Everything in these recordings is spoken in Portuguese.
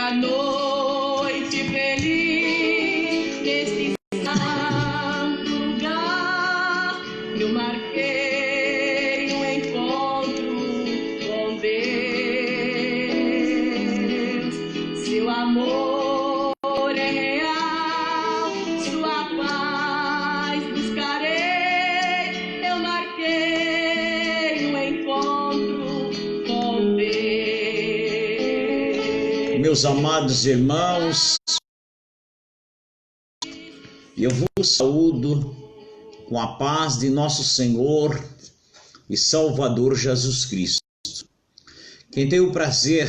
uma noite feliz nesse santo lugar. Eu marquei um encontro com Deus. Seu amor é real, sua paz buscarei. Eu marquei um encontro com Deus. Meus amados irmãos, eu vos saúdo com a paz de nosso Senhor e Salvador Jesus Cristo. Quem tem o prazer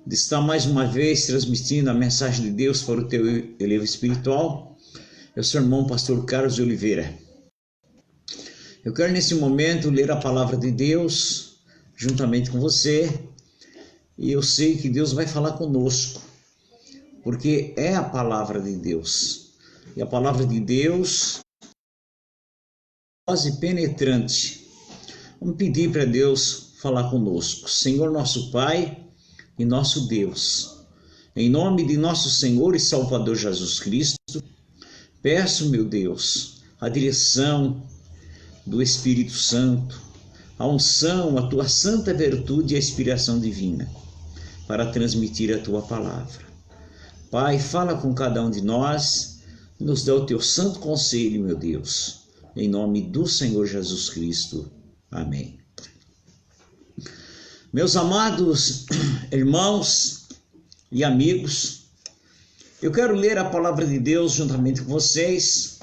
de estar mais uma vez transmitindo a mensagem de Deus para o teu elevo espiritual é o seu irmão pastor Carlos de Oliveira. Eu quero nesse momento ler a palavra de Deus juntamente com você. E eu sei que Deus vai falar conosco, porque é a palavra de Deus. E a palavra de Deus é quase penetrante. Vamos pedir para Deus falar conosco. Senhor nosso Pai e nosso Deus, em nome de nosso Senhor e Salvador Jesus Cristo, peço, meu Deus, a direção do Espírito Santo, a unção, a tua santa virtude e a inspiração divina, para transmitir a tua palavra. Pai, fala com cada um de nós, nos dá o teu santo conselho, meu Deus, em nome do Senhor Jesus Cristo. Amém. Meus amados irmãos e amigos, eu quero ler a palavra de Deus juntamente com vocês,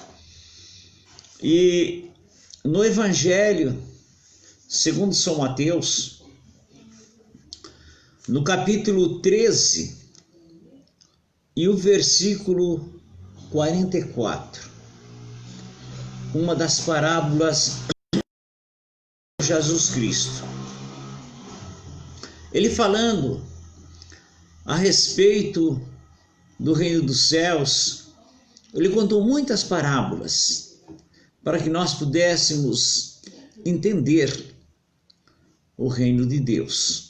e no Evangelho segundo São Mateus, no capítulo 13 e o versículo 44, uma das parábolas de Jesus Cristo. Ele falando a respeito do reino dos céus, ele contou muitas parábolas para que nós pudéssemos entender o reino de Deus.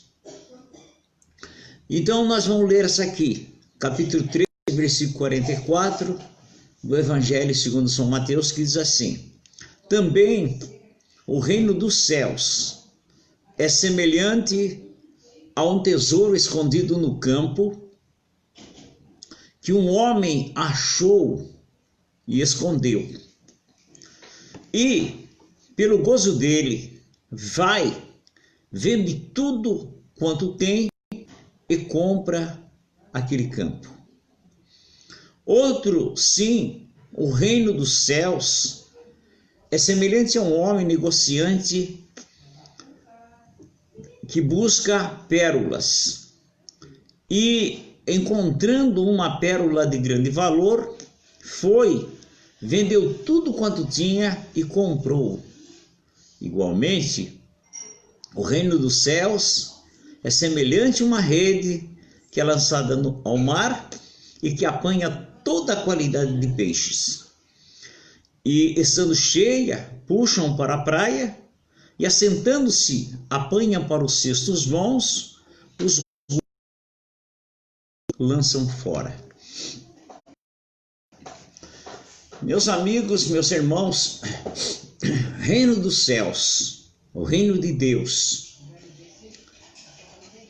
Então nós vamos ler essa aqui, capítulo 13, versículo 44 do Evangelho segundo São Mateus, que diz assim: também o reino dos céus é semelhante a um tesouro escondido no campo, que um homem achou e escondeu. E, pelo gozo dele, vai, vende tudo quanto tem e compra aquele campo. Outro, sim, o reino dos céus é semelhante a um homem negociante que busca pérolas e, encontrando uma pérola de grande valor, foi, vendeu tudo quanto tinha e comprou. Igualmente, o reino dos céus é semelhante a uma rede que é lançada ao mar e que apanha toda a qualidade de peixes. E, estando cheia, puxam para a praia e, assentando-se, apanham para os cestos bons, os lançam fora. Meus amigos, meus irmãos, reino dos céus, o reino de Deus,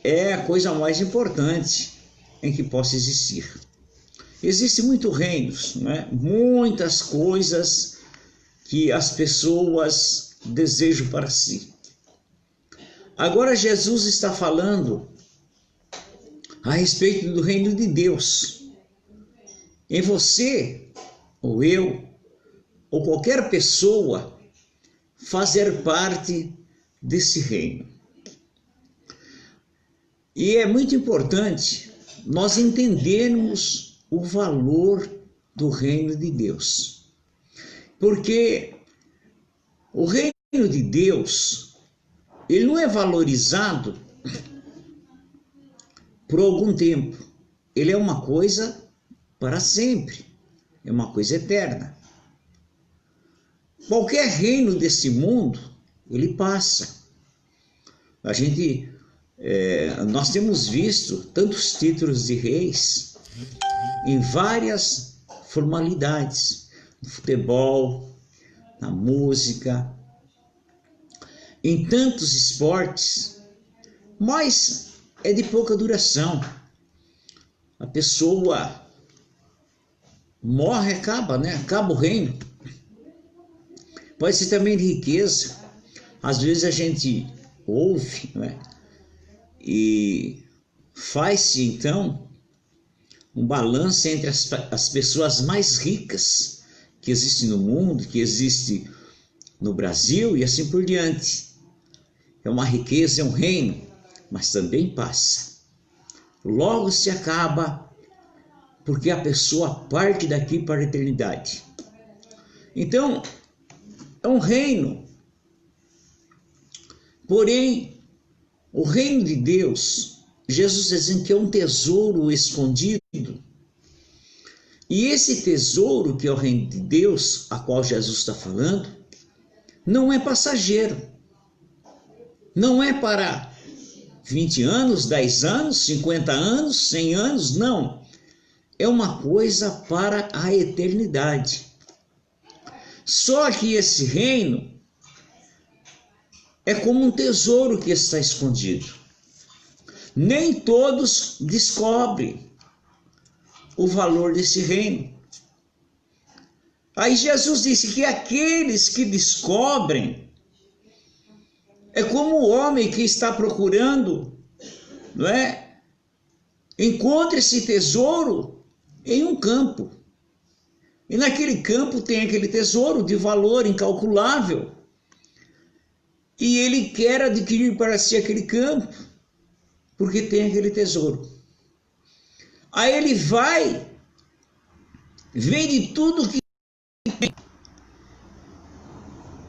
é a coisa mais importante em que possa existir. Existem muitos reinos, né? Muitas coisas que as pessoas desejam para si. Agora Jesus está falando a respeito do reino de Deus. Em você, ou eu, ou qualquer pessoa, fazer parte desse reino. E é muito importante nós entendermos o valor do reino de Deus. Porque o reino de Deus, ele não é valorizado por algum tempo. Ele é uma coisa para sempre. É uma coisa eterna. Qualquer reino desse mundo, ele passa. A gente nós temos visto tantos títulos de reis em várias formalidades, no futebol, na música, em tantos esportes, mas é de pouca duração. A pessoa morre, acaba, né? Acaba o reino. Pode ser também de riqueza. Às vezes a gente ouve, né? E faz-se então um balanço entre as pessoas mais ricas que existem no mundo, que existem no Brasil e assim por diante. É uma riqueza, é um reino, mas também passa. Logo se acaba, porque a pessoa parte daqui para a eternidade. Então, é um reino. Porém, o reino de Deus, Jesus dizendo que é um tesouro escondido. E esse tesouro, que é o reino de Deus, a qual Jesus está falando, não é passageiro. Não é para 20 anos, 10 anos, 50 anos, 100 anos, não. É uma coisa para a eternidade. Só que esse reino é como um tesouro que está escondido. Nem todos descobrem o valor desse reino. Aí Jesus disse que aqueles que descobrem é como o homem que está procurando, não é? Encontra esse tesouro em um campo. E naquele campo tem aquele tesouro de valor incalculável. E ele quer adquirir para si aquele campo, porque tem aquele tesouro. Aí ele vai, vende tudo que tem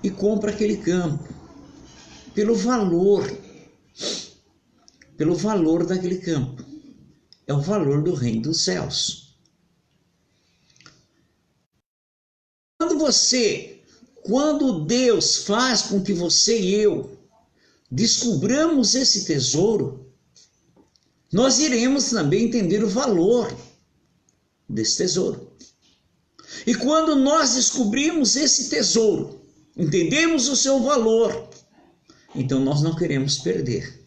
e compra aquele campo. Pelo valor daquele campo. É o valor do reino dos céus. Quando Deus faz com que você e eu descubramos esse tesouro, nós iremos também entender o valor desse tesouro. E quando nós descobrimos esse tesouro, entendemos o seu valor, então nós não queremos perder.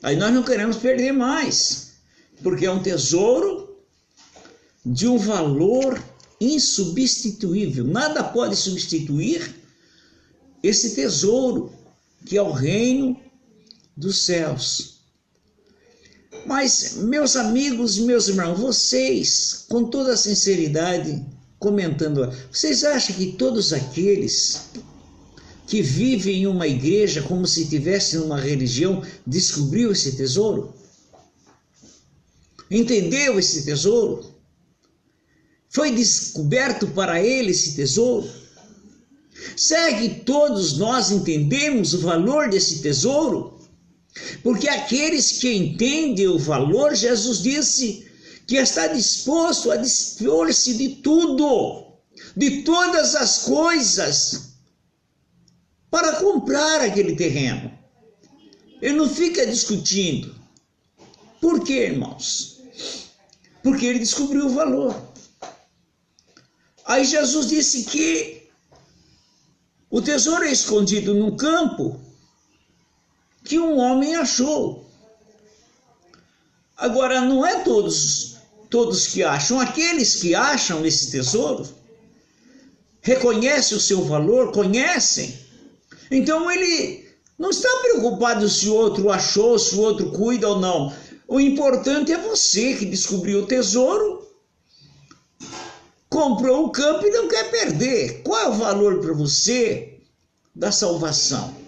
Aí nós não queremos perder mais, porque é um tesouro de um valor insubstituível. Nada pode substituir esse tesouro, que é o reino dos céus. Mas, meus amigos, meus irmãos, vocês, com toda a sinceridade, comentando, vocês acham que todos aqueles que vivem em uma igreja como se tivessem uma religião, descobriu esse tesouro? Entendeu esse tesouro? Foi descoberto para ele esse tesouro? Será que todos nós entendemos o valor desse tesouro? Porque aqueles que entendem o valor, Jesus disse que está disposto a dispor-se de tudo, de todas as coisas, para comprar aquele terreno. Ele não fica discutindo. Por quê, irmãos? Porque ele descobriu o valor. Aí Jesus disse que o tesouro é escondido num campo que um homem achou. Agora, não é todos que acham. Aqueles que acham esse tesouro reconhecem o seu valor, conhecem. Então ele não está preocupado se o outro achou, se o outro cuida ou não. O importante é você que descobriu o tesouro, comprou o campo e não quer perder. Qual é o valor para você da salvação?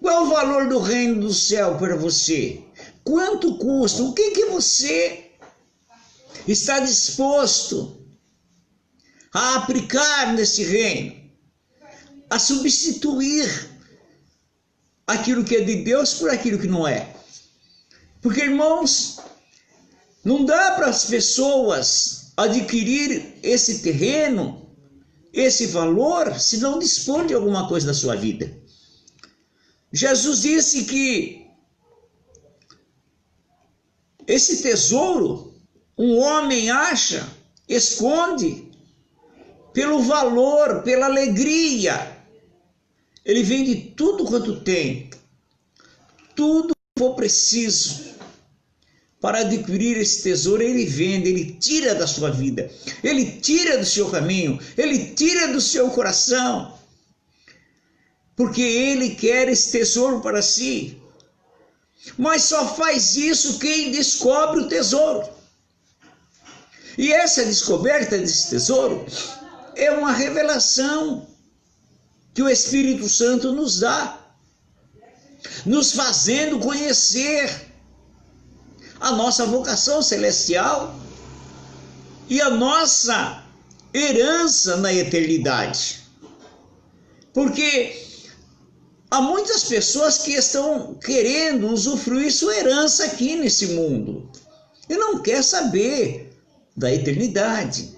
Qual é o valor do reino do céu para você? Quanto custa? O que você está disposto a aplicar nesse reino? A substituir aquilo que é de Deus por aquilo que não é. Porque, irmãos, não dá para as pessoas adquirir esse terreno, esse valor, se não dispor de alguma coisa da sua vida. Jesus disse que Esse tesouro, um homem acha, esconde, pelo valor, pela alegria. Ele vende tudo quanto tem, tudo que for preciso para adquirir esse tesouro. Ele vende, ele tira da sua vida, ele tira do seu caminho, ele tira do seu coração, porque ele quer esse tesouro para si. Mas só faz isso quem descobre o tesouro. E essa descoberta desse tesouro é uma revelação que o Espírito Santo nos dá, nos fazendo conhecer a nossa vocação celestial e a nossa herança na eternidade. Porque há muitas pessoas que estão querendo usufruir sua herança aqui nesse mundo e não quer saber da eternidade,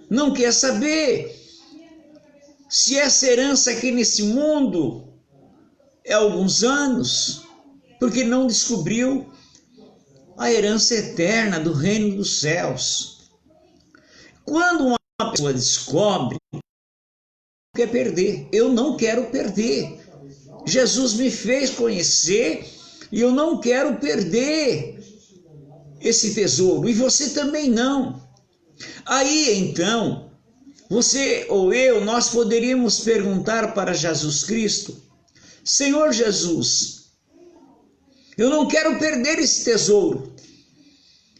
não quer saber se essa herança aqui nesse mundo é alguns anos, porque não descobriu a herança eterna do reino dos céus. Quando uma pessoa descobre, não quer perder. Eu não quero perder. Jesus me fez conhecer e eu não quero perder esse tesouro. E você também não. Aí então, você ou eu, nós poderíamos perguntar para Jesus Cristo: Senhor Jesus, eu não quero perder esse tesouro.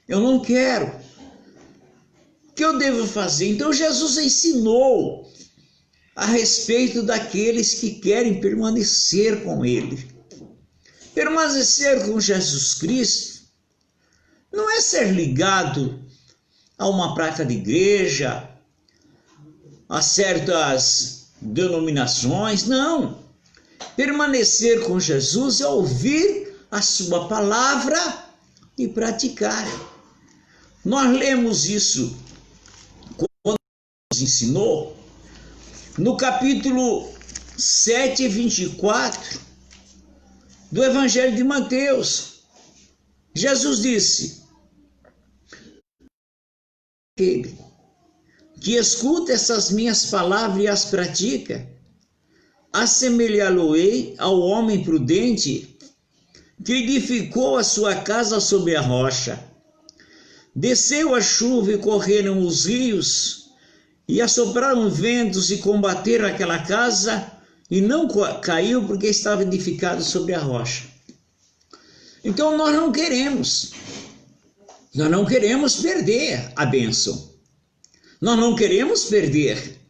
Eu não quero. O que eu devo fazer? Então Jesus ensinou a respeito daqueles que querem permanecer com Ele. Permanecer com Jesus Cristo não é ser ligado a uma placa de igreja, a certas denominações, não. Permanecer com Jesus é ouvir a sua palavra e praticar. Nós lemos isso quando nos ensinou no capítulo 7, 24 do Evangelho de Mateus. Jesus disse: aquele que escuta essas minhas palavras e as pratica, assemelhá-lo-ei ao homem prudente que edificou a sua casa sobre a rocha. Desceu a chuva e correram os rios, e assopraram ventos e combateram aquela casa, e não caiu porque estava edificado sobre a rocha. Então nós não queremos perder a bênção. Nós não queremos perder.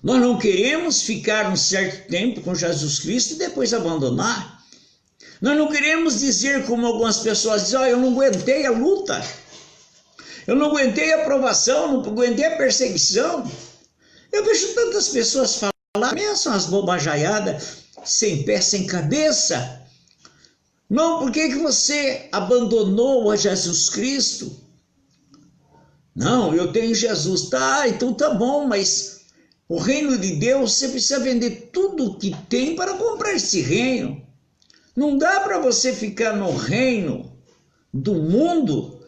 Nós não queremos ficar um certo tempo com Jesus Cristo e depois abandonar. Nós não queremos dizer como algumas pessoas dizem: eu não aguentei a luta, eu não aguentei a provação, não aguentei a perseguição. Eu vejo tantas pessoas falar, mesmo as bobajaiadas, sem pé, sem cabeça. Não, por que você abandonou a Jesus Cristo? Não, eu tenho Jesus. Tá, então tá bom, mas o reino de Deus, você precisa vender tudo o que tem para comprar esse reino. Não dá para você ficar no reino do mundo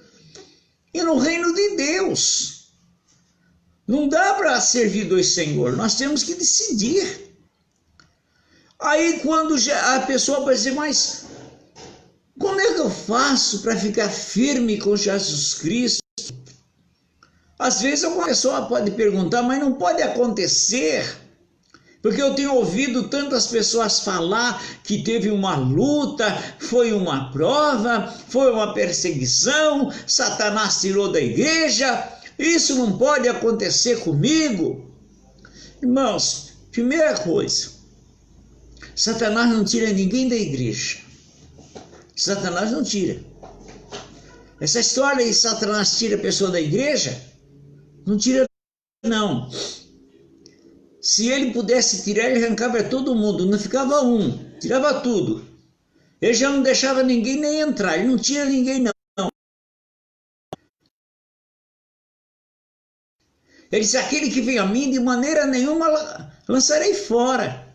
e no reino de Deus. Não dá para servir dois senhores, nós temos que decidir. Aí quando a pessoa vai dizer: mas como é que eu faço para ficar firme com Jesus Cristo? Às vezes alguma pessoa pode perguntar: mas não pode acontecer, porque eu tenho ouvido tantas pessoas falar que teve uma luta, foi uma prova, foi uma perseguição, Satanás tirou da igreja, isso não pode acontecer comigo. Irmãos, primeira coisa, Satanás não tira ninguém da igreja. Satanás não tira. Essa história de Satanás tira a pessoa da igreja, não tira não. Se ele pudesse tirar, ele arrancava todo mundo, não ficava um, tirava tudo. Ele já não deixava ninguém nem entrar, ele não tira ninguém não. Ele disse: aquele que vem a mim, de maneira nenhuma lançarei fora,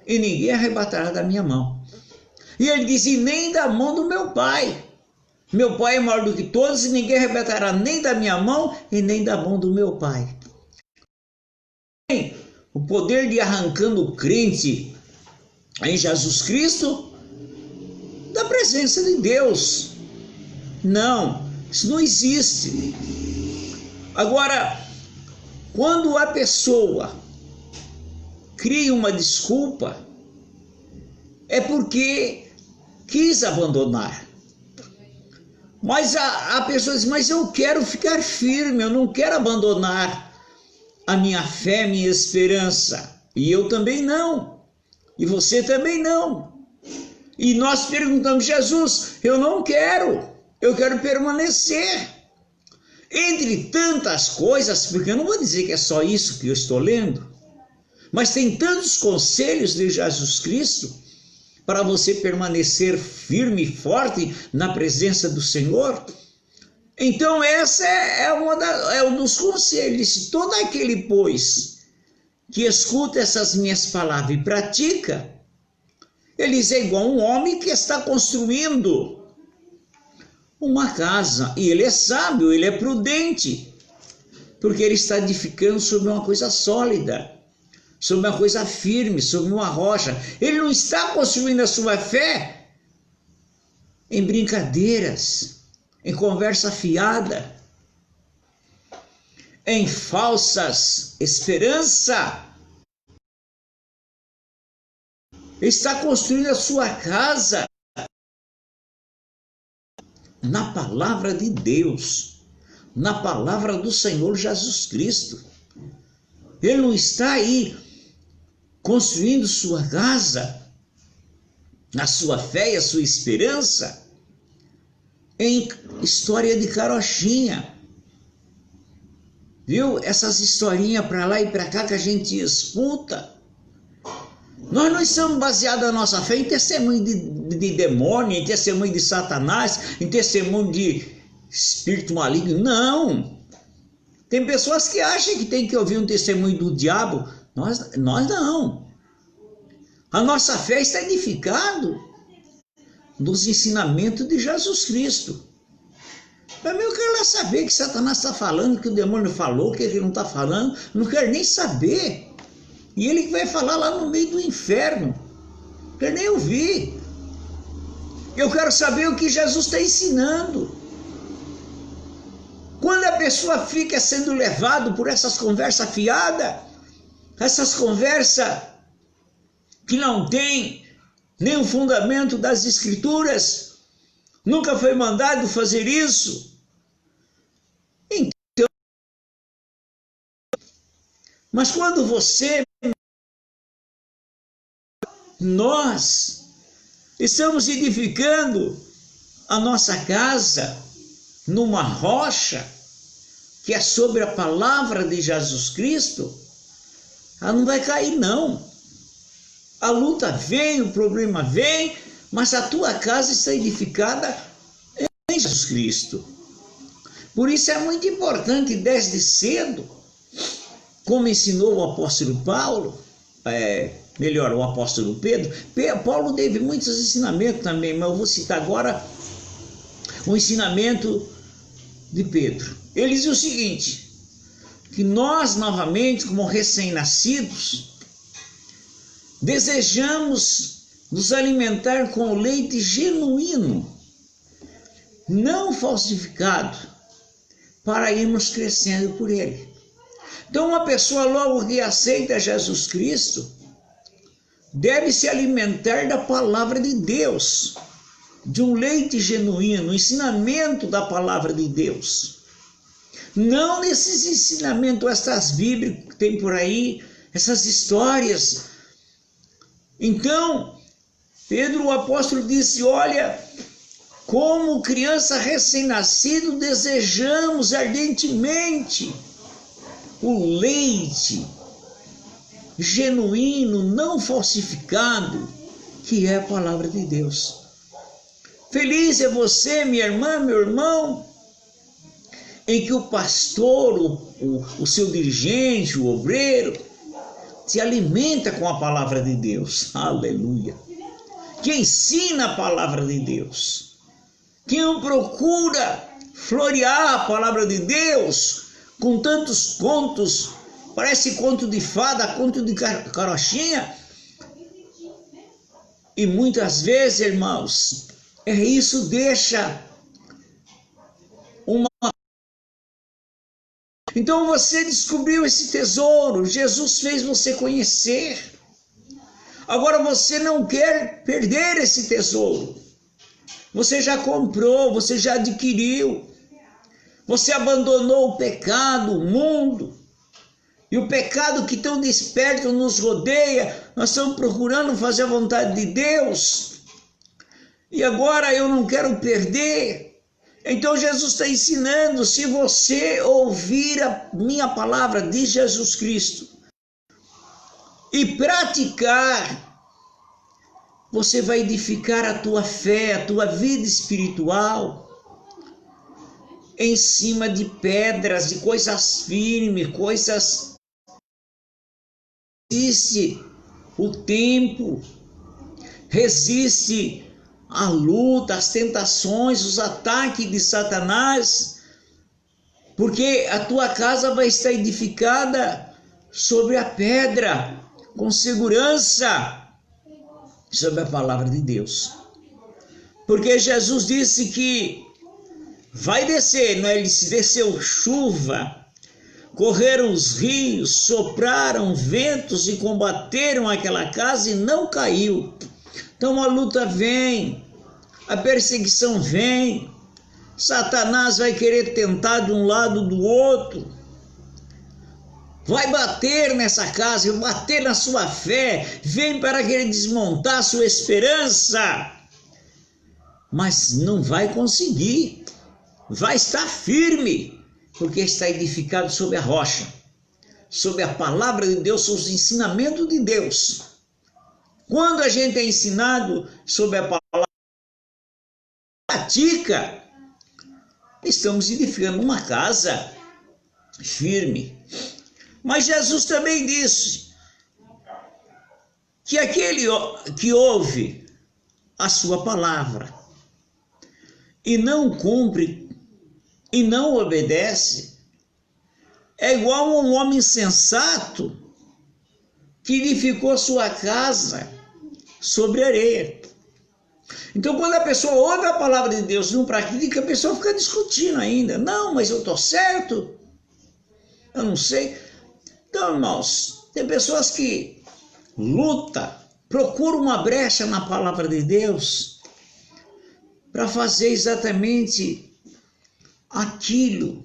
e ninguém arrebatará da minha mão. E ele disse: e nem da mão do meu Pai. Meu Pai é maior do que todos e ninguém arrebatará nem da minha mão e nem da mão do meu Pai. O poder de arrancando o crente em Jesus Cristo da presença de Deus. Não, isso não existe. Agora, quando a pessoa cria uma desculpa, é porque quis abandonar. Mas a pessoa diz, mas eu quero ficar firme, eu não quero abandonar a minha fé, minha esperança. E eu também não. E você também não. E nós perguntamos, Jesus, eu não quero, eu quero permanecer. Entre tantas coisas, porque eu não vou dizer que é só isso que eu estou lendo, mas tem tantos conselhos de Jesus Cristo para você permanecer firme e forte na presença do Senhor. Então essa é um dos conselhos. Se todo aquele, pois, que escuta essas minhas palavras e pratica, ele é igual um homem que está construindo uma casa, e ele é sábio, ele é prudente, porque ele está edificando sobre uma coisa sólida, sobre uma coisa firme, sobre uma rocha. Ele não está construindo a sua fé em brincadeiras, em conversa fiada, em falsas esperanças. Ele está construindo a sua casa na palavra de Deus, na palavra do Senhor Jesus Cristo. Ele não está aí construindo sua casa, a sua fé e a sua esperança em história de carochinha. Viu? Essas historinhas para lá e para cá que a gente escuta. Nós não estamos baseados a nossa fé em testemunho de demônio, em testemunho de Satanás, em testemunho de espírito maligno. Não! Tem pessoas que acham que tem que ouvir um testemunho do diabo. Nós não. A nossa fé está edificada nos ensinamentos de Jesus Cristo. Para mim, eu quero lá saber que Satanás está falando, que o demônio falou, que ele não está falando. Não quero nem saber. E ele vai falar lá no meio do inferno. Não quero nem ouvir. Eu quero saber o que Jesus está ensinando. Quando a pessoa fica sendo levado por essas conversas fiadas, essas conversas que não tem nenhum fundamento das Escrituras, nunca foi mandado fazer isso. Então, mas quando nós estamos edificando a nossa casa numa rocha que é sobre a palavra de Jesus Cristo, ela não vai cair não. A luta vem, o problema vem, mas a tua casa está edificada em Jesus Cristo. Por isso é muito importante desde cedo, como ensinou o apóstolo Paulo, o apóstolo Pedro. Paulo teve muitos ensinamentos também, mas eu vou citar agora o ensinamento de Pedro. Ele diz o seguinte, que nós novamente, como recém-nascidos, desejamos nos alimentar com o leite genuíno, não falsificado, para irmos crescendo por ele. Então uma pessoa logo que aceita Jesus Cristo, deve se alimentar da palavra de Deus, de um leite genuíno, ensinamento da palavra de Deus. Não nesses ensinamentos, essas bíblicas que tem por aí, essas histórias. Então, Pedro, o apóstolo, disse, olha, como criança recém-nascido, desejamos ardentemente o leite genuíno, não falsificado, que é a palavra de Deus. Feliz é você, minha irmã, meu irmão, em que o pastor, o seu dirigente, o obreiro, se alimenta com a palavra de Deus. Aleluia. Que ensina a palavra de Deus. quem não procura florear a palavra de Deus com tantos contos, parece conto de fada, conto de carochinha. E muitas vezes, irmãos, isso deixa uma... Então você descobriu esse tesouro, Jesus fez você conhecer. Agora você não quer perder esse tesouro. Você já comprou, você já adquiriu. Você abandonou o pecado, o mundo. E o pecado que tão desperto nos rodeia, nós estamos procurando fazer a vontade de Deus. E agora eu não quero perder. Então Jesus está ensinando, se você ouvir a minha palavra de Jesus Cristo e praticar, você vai edificar a tua fé, a tua vida espiritual em cima de pedras, de coisas firmes, coisas... Resiste o tempo, resiste a luta, as tentações, os ataques de Satanás, porque a tua casa vai estar edificada sobre a pedra, com segurança, sobre a palavra de Deus. Porque Jesus disse que vai descer, não é? Ele se desceu chuva, correram os rios, sopraram ventos e combateram aquela casa e não caiu. Então a luta vem, a perseguição vem, Satanás vai querer tentar de um lado do outro, vai bater nessa casa, vai bater na sua fé, vem para querer desmontar a sua esperança, mas não vai conseguir, vai estar firme, porque está edificado sobre a rocha, sobre a palavra de Deus, sobre os ensinamentos de Deus. Quando a gente é ensinado sobre a palavra, pratica, estamos edificando uma casa firme. Mas Jesus também disse que aquele que ouve a sua palavra e não cumpre e não obedece, é igual a um homem insensato que edificou sua casa sobre areia. Então, quando a pessoa ouve a palavra de Deus e não pratica, a pessoa fica discutindo ainda. Não, mas eu estou certo? Eu não sei. Então, irmãos, tem pessoas que lutam, procuram uma brecha na palavra de Deus para fazer exatamente aquilo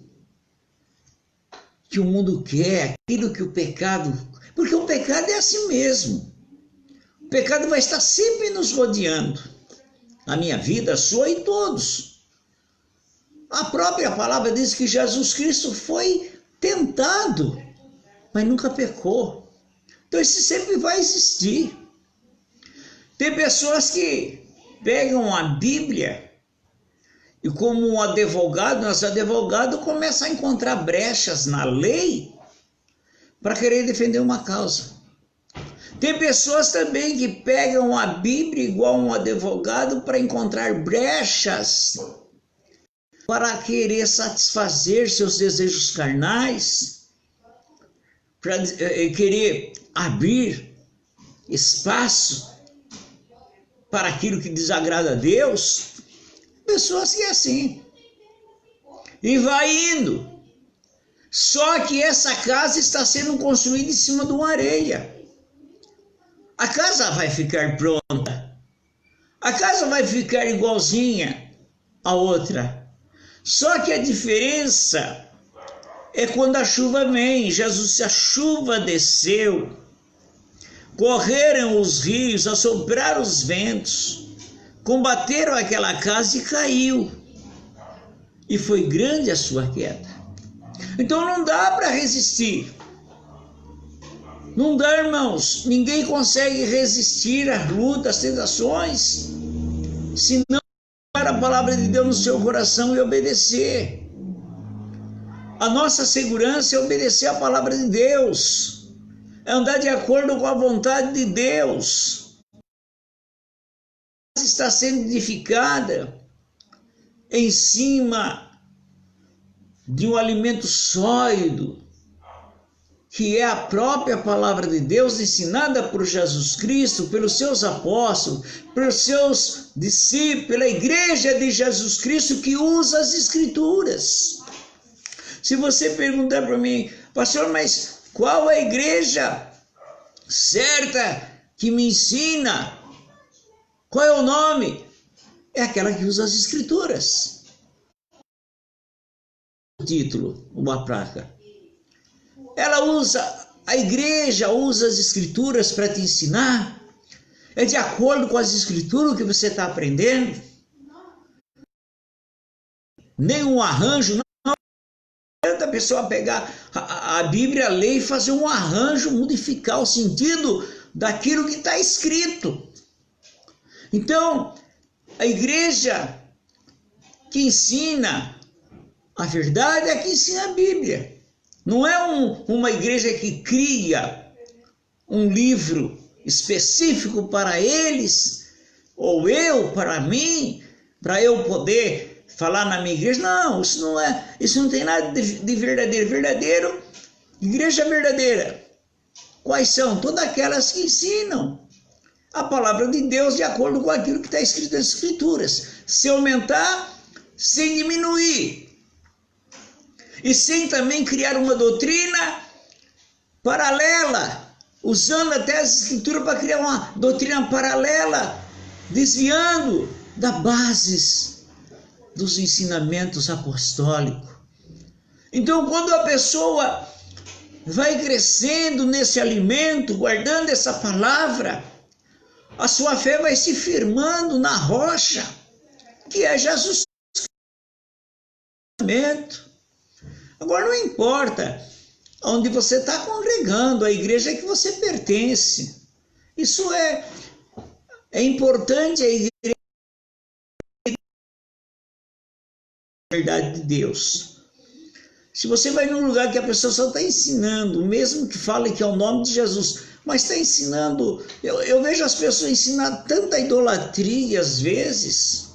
que o mundo quer, aquilo que o pecado... Porque o pecado é assim mesmo. O pecado vai estar sempre nos rodeando. A minha vida, a sua e todos. A própria palavra diz que Jesus Cristo foi tentado, mas nunca pecou. Então isso sempre vai existir. Tem pessoas que pegam a Bíblia e como um advogado, nosso advogado começa a encontrar brechas na lei para querer defender uma causa. Tem pessoas também que pegam a Bíblia igual um advogado para encontrar brechas para querer satisfazer seus desejos carnais, para querer abrir espaço para aquilo que desagrada a Deus. Pessoas que é assim. E vai indo. Só que essa casa está sendo construída em cima de uma areia. A casa vai ficar pronta. A casa vai ficar igualzinha a outra. Só que a diferença é quando a chuva vem. Jesus, a chuva desceu. Correram os rios, assopraram os ventos. Combateram aquela casa e caiu. E foi grande a sua queda. Então não dá para resistir. Não dá, irmãos. Ninguém consegue resistir às lutas, às tentações, se não colocar a palavra de Deus no seu coração e obedecer. A nossa segurança é obedecer a palavra de Deus. É andar de acordo com a vontade de Deus. Está sendo edificada em cima de um alimento sólido, que é a própria palavra de Deus ensinada por Jesus Cristo, pelos seus apóstolos, pelos seus discípulos, pela igreja de Jesus Cristo que usa as Escrituras. Se você perguntar para mim, pastor, mas qual a igreja certa que me ensina? Qual é o nome? É aquela que usa as Escrituras. O título, uma placa. A igreja usa as Escrituras para te ensinar. É de acordo com as Escrituras que você está aprendendo. Nenhum arranjo, não adianta a pessoa pegar a Bíblia, ler e fazer um arranjo, modificar o sentido daquilo que está escrito. Então, a igreja que ensina a verdade é que ensina a Bíblia. Não é uma igreja que cria um livro específico para eles, ou eu, para mim, para eu poder falar na minha igreja. Não, isso não tem nada de verdadeiro. Verdadeiro, igreja verdadeira. Quais são? Todas aquelas que ensinam a palavra de Deus de acordo com aquilo que está escrito nas Escrituras. Sem aumentar, sem diminuir. E sem também criar uma doutrina paralela, usando até as Escrituras para criar uma doutrina paralela, desviando das bases dos ensinamentos apostólicos. Então, quando a pessoa vai crescendo nesse alimento, guardando essa palavra, a sua fé vai se firmando na rocha, que é Jesus Cristo. Agora não importa onde você está congregando, a igreja que você pertence. Isso é importante, a igreja é a verdade de Deus. Se você vai num lugar que a pessoa só está ensinando, mesmo que fale que é o nome de Jesus, mas está ensinando, eu vejo as pessoas ensinar tanta idolatria às vezes,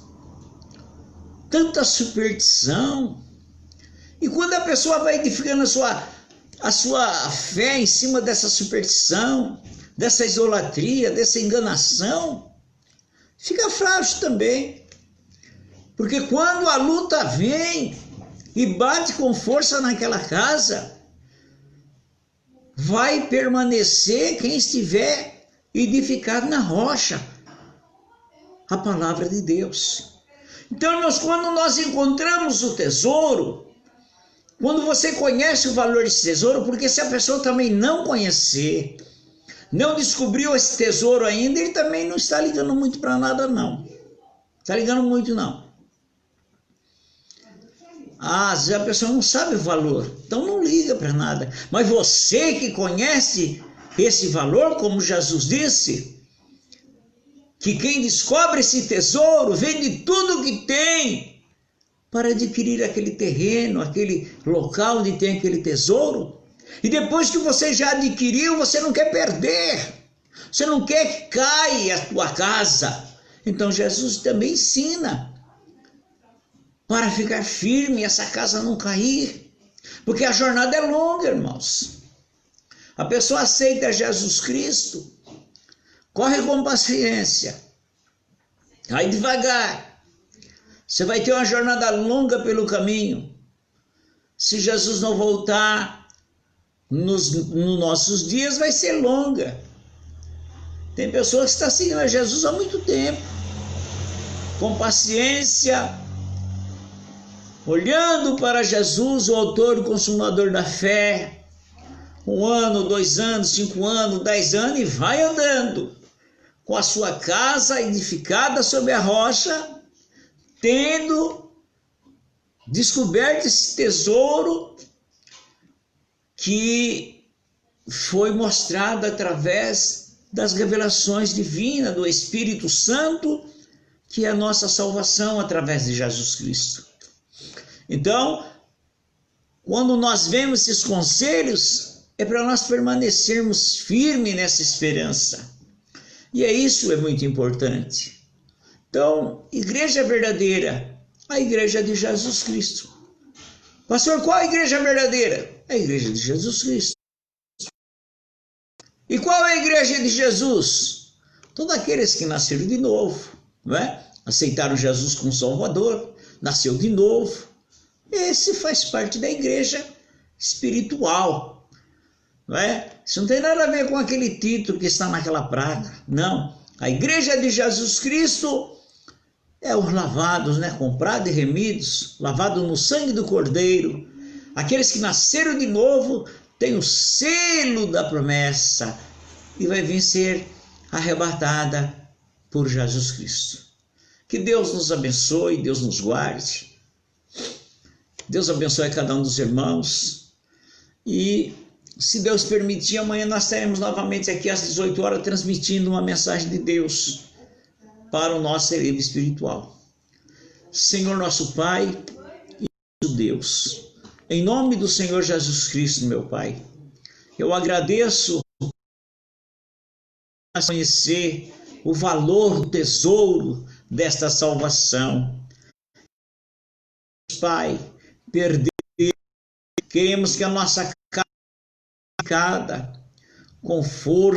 tanta superstição. E quando a pessoa vai edificando a sua fé em cima dessa superstição, dessa idolatria, dessa enganação, fica frágil também. Porque quando a luta vem e bate com força naquela casa, vai permanecer quem estiver edificado na rocha, a palavra de Deus. Então, quando nós encontramos o tesouro, quando você conhece o valor desse tesouro, porque se a pessoa também não conhecer, não descobriu esse tesouro ainda, ele também não está ligando muito para nada, não. Está ligando muito, não. Às vezes a pessoa não sabe o valor, então não liga para nada. Mas você que conhece esse valor, como Jesus disse, que quem descobre esse tesouro vende tudo que tem para adquirir aquele terreno, aquele local onde tem aquele tesouro. E depois que você já adquiriu, você não quer perder. Você não quer que caia a tua casa. Então Jesus também ensina para ficar firme, essa casa não cair. Porque a jornada é longa, irmãos. A pessoa aceita Jesus Cristo, corre com paciência, vai devagar. Você vai ter uma jornada longa pelo caminho. Se Jesus não voltar nos nossos dias, vai ser longa. Tem pessoas que estão seguindo a Jesus há muito tempo, com paciência, olhando para Jesus, o autor e consumador da fé, 1 ano, 2 anos, 5 anos, 10 anos, e vai andando com a sua casa edificada sobre a rocha, tendo descoberto esse tesouro que foi mostrado através das revelações divinas do Espírito Santo, que é a nossa salvação através de Jesus Cristo. Então, quando nós vemos esses conselhos, é para nós permanecermos firmes nessa esperança. E isso é muito importante. Então, igreja verdadeira A igreja de Jesus Cristo. Pastor, qual a igreja verdadeira? A igreja de Jesus Cristo. E qual é a igreja de Jesus? Todos aqueles que nasceram de novo, não é? Aceitaram Jesus como Salvador, nasceu de novo. Esse faz parte da igreja espiritual, não é? Isso não tem nada a ver com aquele título que está naquela praga. Não, a igreja de Jesus Cristo é os lavados, né? Comprados e remidos, lavados no sangue do Cordeiro. Aqueles que nasceram de novo têm o selo da promessa e vai vencer arrebatada por Jesus Cristo. Que Deus nos abençoe, Deus nos guarde. Deus abençoe cada um dos irmãos. E se Deus permitir, amanhã nós estaremos novamente aqui às 18 horas transmitindo uma mensagem de Deus para o nosso cerebro espiritual. Senhor nosso Pai e nosso Deus, em nome do Senhor Jesus Cristo, meu Pai, eu agradeço a conhecer o valor, o tesouro desta salvação. Pai, perder, queremos que a nossa casa com força,